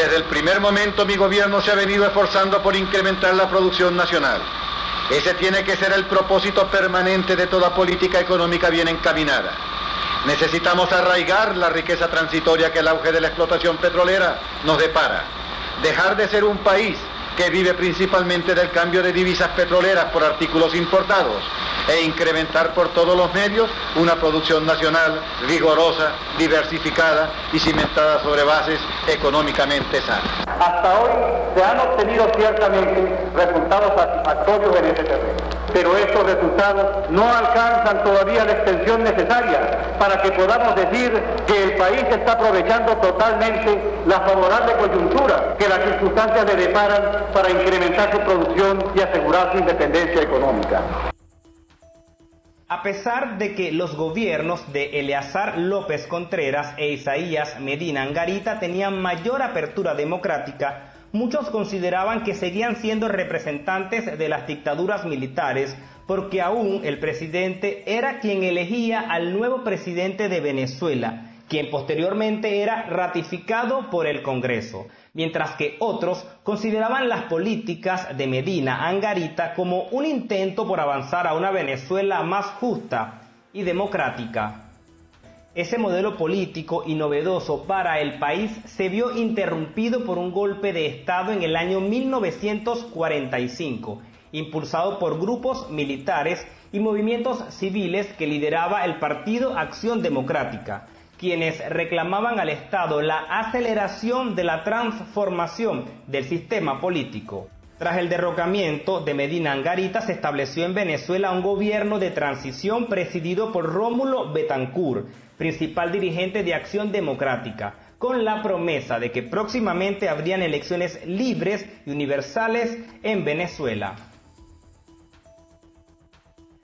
Desde el primer momento mi gobierno se ha venido esforzando por incrementar la producción nacional. Ese tiene que ser el propósito permanente de toda política económica bien encaminada. Necesitamos arraigar la riqueza transitoria que el auge de la explotación petrolera nos depara. Dejar de ser un país que vive principalmente del cambio de divisas petroleras por artículos importados e incrementar por todos los medios una producción nacional vigorosa, diversificada y cimentada sobre bases económicamente sanas. Hasta hoy se han obtenido ciertamente resultados satisfactorios en este terreno, pero estos resultados no alcanzan todavía la extensión necesaria para que podamos decir que el país está aprovechando totalmente la favorable coyuntura que las circunstancias le deparan para incrementar su producción y asegurar su independencia económica. A pesar de que los gobiernos de Eleazar López Contreras e Isaías Medina Angarita tenían mayor apertura democrática, muchos consideraban que seguían siendo representantes de las dictaduras militares porque aún el presidente era quien elegía al nuevo presidente de Venezuela, quien posteriormente era ratificado por el Congreso, mientras que otros consideraban las políticas de Medina Angarita como un intento por avanzar a una Venezuela más justa y democrática. Ese modelo político y novedoso para el país se vio interrumpido por un golpe de Estado en el año 1945, impulsado por grupos militares y movimientos civiles que lideraba el Partido Acción Democrática, quienes reclamaban al Estado la aceleración de la transformación del sistema político. Tras el derrocamiento de Medina Angarita se estableció en Venezuela un gobierno de transición presidido por Rómulo Betancourt, principal dirigente de Acción Democrática, con la promesa de que próximamente habrían elecciones libres y universales en Venezuela.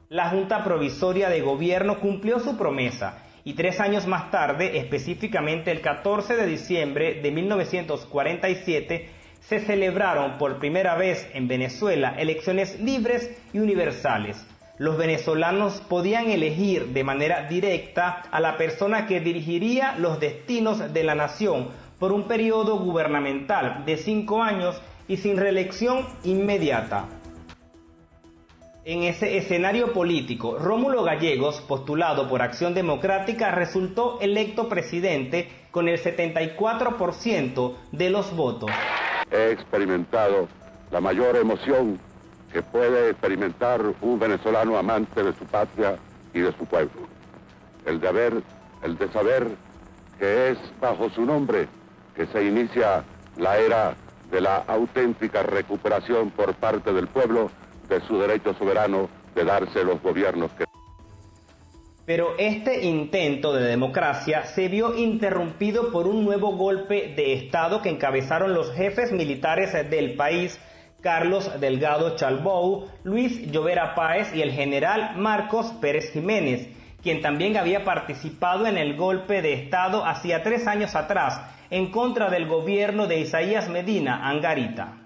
La Junta Provisoria de Gobierno cumplió su promesa y 3 años más tarde, específicamente el 14 de diciembre de 1947, se celebraron por primera vez en Venezuela elecciones libres y universales. Los venezolanos podían elegir de manera directa a la persona que dirigiría los destinos de la nación por un periodo gubernamental de 5 años y sin reelección inmediata. En ese escenario político, Rómulo Gallegos, postulado por Acción Democrática, resultó electo presidente con el 74% de los votos. He experimentado la mayor emoción que puede experimentar un venezolano amante de su patria y de su pueblo. El de saber que es bajo su nombre que se inicia la era de la auténtica recuperación por parte del pueblo de su derecho soberano de darse los gobiernos que... Pero este intento de democracia se vio interrumpido por un nuevo golpe de Estado que encabezaron los jefes militares del país, Carlos Delgado Chalbaud, Luis Llovera Páez y el general Marcos Pérez Jiménez, quien también había participado en el golpe de Estado hacía 3 años atrás en contra del gobierno de Isaías Medina Angarita.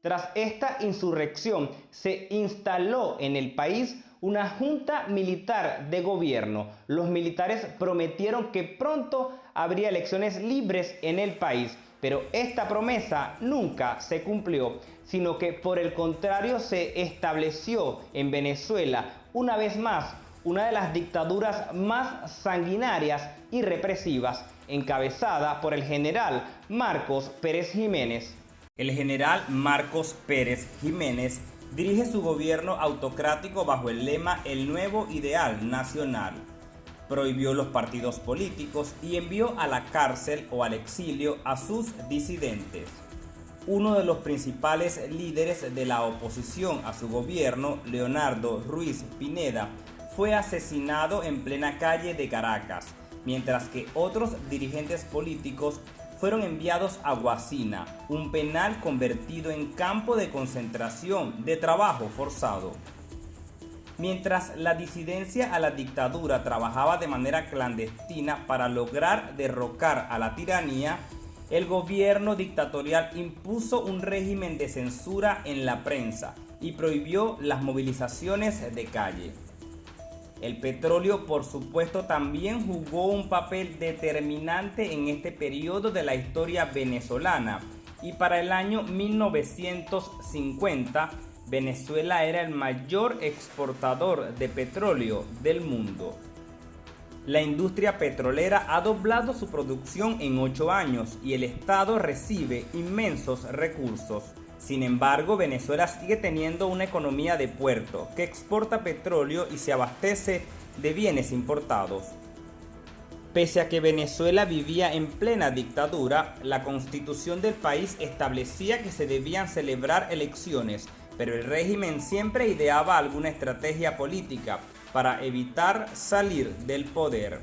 Tras esta insurrección se instaló en el país una junta militar de gobierno. Los militares prometieron que pronto habría elecciones libres en el país, pero esta promesa nunca se cumplió, sino que por el contrario se estableció en Venezuela una vez más una de las dictaduras más sanguinarias y represivas, encabezada por el general Marcos Pérez Jiménez. El general Marcos Pérez Jiménez dirige su gobierno autocrático bajo el lema El Nuevo Ideal Nacional. Prohibió los partidos políticos y envió a la cárcel o al exilio a sus disidentes. Uno de los principales líderes de la oposición a su gobierno, Leonardo Ruiz Pineda, fue asesinado en plena calle de Caracas, mientras que otros dirigentes políticos fueron enviados a Guasina, un penal convertido en campo de concentración de trabajo forzado. Mientras la disidencia a la dictadura trabajaba de manera clandestina para lograr derrocar a la tiranía, el gobierno dictatorial impuso un régimen de censura en la prensa y prohibió las movilizaciones de calle. El petróleo, por supuesto, también jugó un papel determinante en este periodo de la historia venezolana, y para el año 1950, Venezuela era el mayor exportador de petróleo del mundo. La industria petrolera ha doblado su producción en 8 años y el Estado recibe inmensos recursos. Sin embargo, Venezuela sigue teniendo una economía de puerto que exporta petróleo y se abastece de bienes importados. Pese a que Venezuela vivía en plena dictadura, la constitución del país establecía que se debían celebrar elecciones, pero el régimen siempre ideaba alguna estrategia política para evitar salir del poder.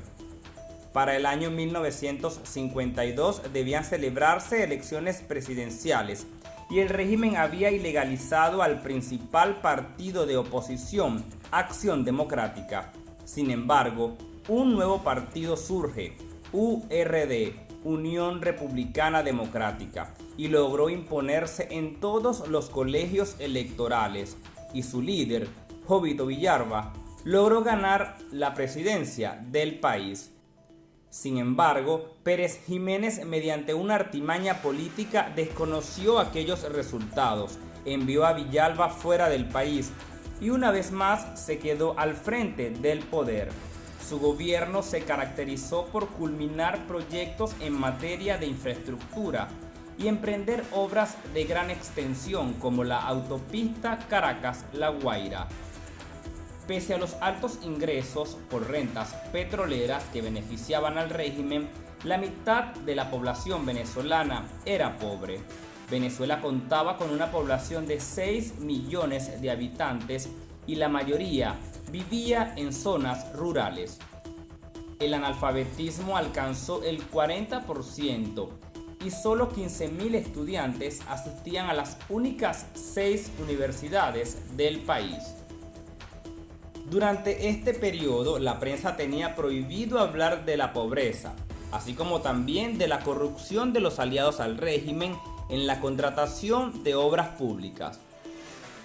Para el año 1952 debían celebrarse elecciones presidenciales y el régimen había ilegalizado al principal partido de oposición, Acción Democrática. Sin embargo, un nuevo partido surge, URD, Unión Republicana Democrática, y logró imponerse en todos los colegios electorales, y su líder, Jovito Villalba, logró ganar la presidencia del país. Sin embargo, Pérez Jiménez, mediante una artimaña política, desconoció aquellos resultados, envió a Villalba fuera del país y una vez más se quedó al frente del poder. Su gobierno se caracterizó por culminar proyectos en materia de infraestructura y emprender obras de gran extensión como la autopista Caracas-La Guaira. Pese a los altos ingresos por rentas petroleras que beneficiaban al régimen, la mitad de la población venezolana era pobre. Venezuela contaba con una población de 6 millones de habitantes y la mayoría vivía en zonas rurales. El analfabetismo alcanzó el 40% y solo 15.000 estudiantes asistían a las únicas 6 universidades del país. Durante este periodo, la prensa tenía prohibido hablar de la pobreza, así como también de la corrupción de los aliados al régimen en la contratación de obras públicas.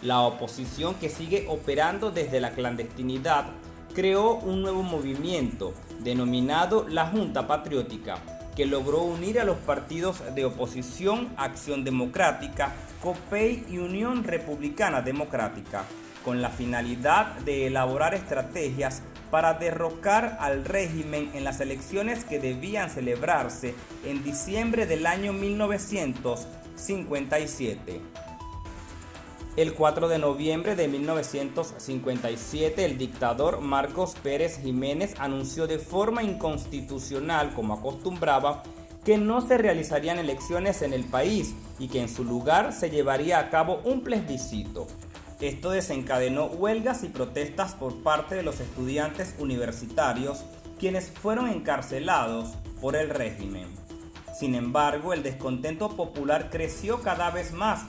La oposición, que sigue operando desde la clandestinidad, creó un nuevo movimiento denominado la Junta Patriótica, que logró unir a los partidos de oposición Acción Democrática, COPEI y Unión Republicana Democrática, con la finalidad de elaborar estrategias para derrocar al régimen en las elecciones que debían celebrarse en diciembre del año 1957. El 4 de noviembre de 1957, el dictador Marcos Pérez Jiménez anunció de forma inconstitucional, como acostumbraba, que no se realizarían elecciones en el país y que en su lugar se llevaría a cabo un plebiscito. Esto desencadenó huelgas y protestas por parte de los estudiantes universitarios, quienes fueron encarcelados por el régimen. Sin embargo, el descontento popular creció cada vez más,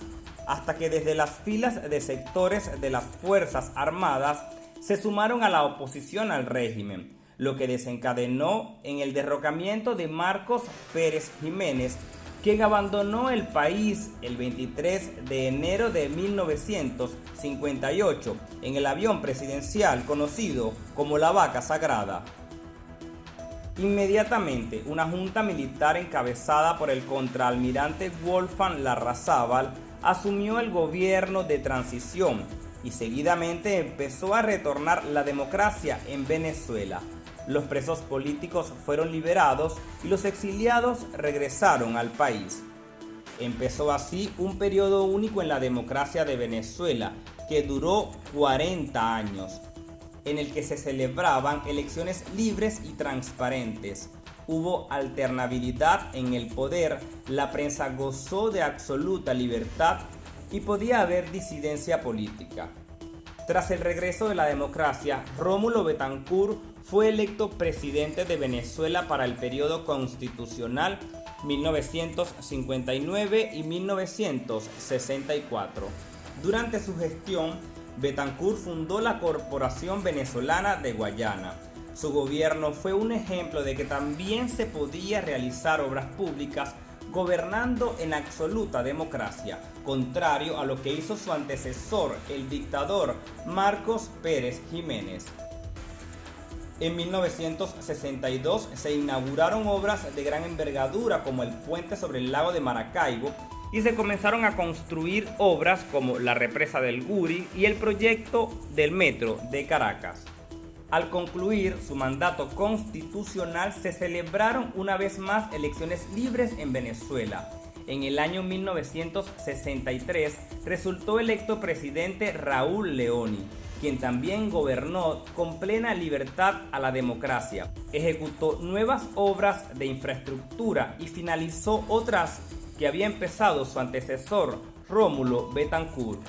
hasta que desde las filas de sectores de las Fuerzas Armadas se sumaron a la oposición al régimen, lo que desencadenó en el derrocamiento de Marcos Pérez Jiménez, quien abandonó el país el 23 de enero de 1958 en el avión presidencial conocido como la Vaca Sagrada. Inmediatamente, una junta militar encabezada por el contraalmirante Wolfgang Larrazábal asumió el gobierno de transición y seguidamente empezó a retornar la democracia en Venezuela. Los presos políticos fueron liberados y los exiliados regresaron al país. Empezó así un periodo único en la democracia de Venezuela que duró 40 años, en el que se celebraban elecciones libres y transparentes. Hubo alternabilidad en el poder, la prensa gozó de absoluta libertad y podía haber disidencia política. Tras el regreso de la democracia, Rómulo Betancourt fue electo presidente de Venezuela para el periodo constitucional 1959 y 1964. Durante su gestión, Betancourt fundó la Corporación Venezolana de Guayana. Su gobierno fue un ejemplo de que también se podía realizar obras públicas gobernando en absoluta democracia, contrario a lo que hizo su antecesor, el dictador Marcos Pérez Jiménez. En 1962 se inauguraron obras de gran envergadura como el puente sobre el lago de Maracaibo y se comenzaron a construir obras como la represa del Guri y el proyecto del metro de Caracas. Al concluir su mandato constitucional se celebraron una vez más elecciones libres en Venezuela. En el año 1963 resultó electo presidente Raúl Leoni, quien también gobernó con plena libertad a la democracia. Ejecutó nuevas obras de infraestructura y finalizó otras que había empezado su antecesor Rómulo Betancourt.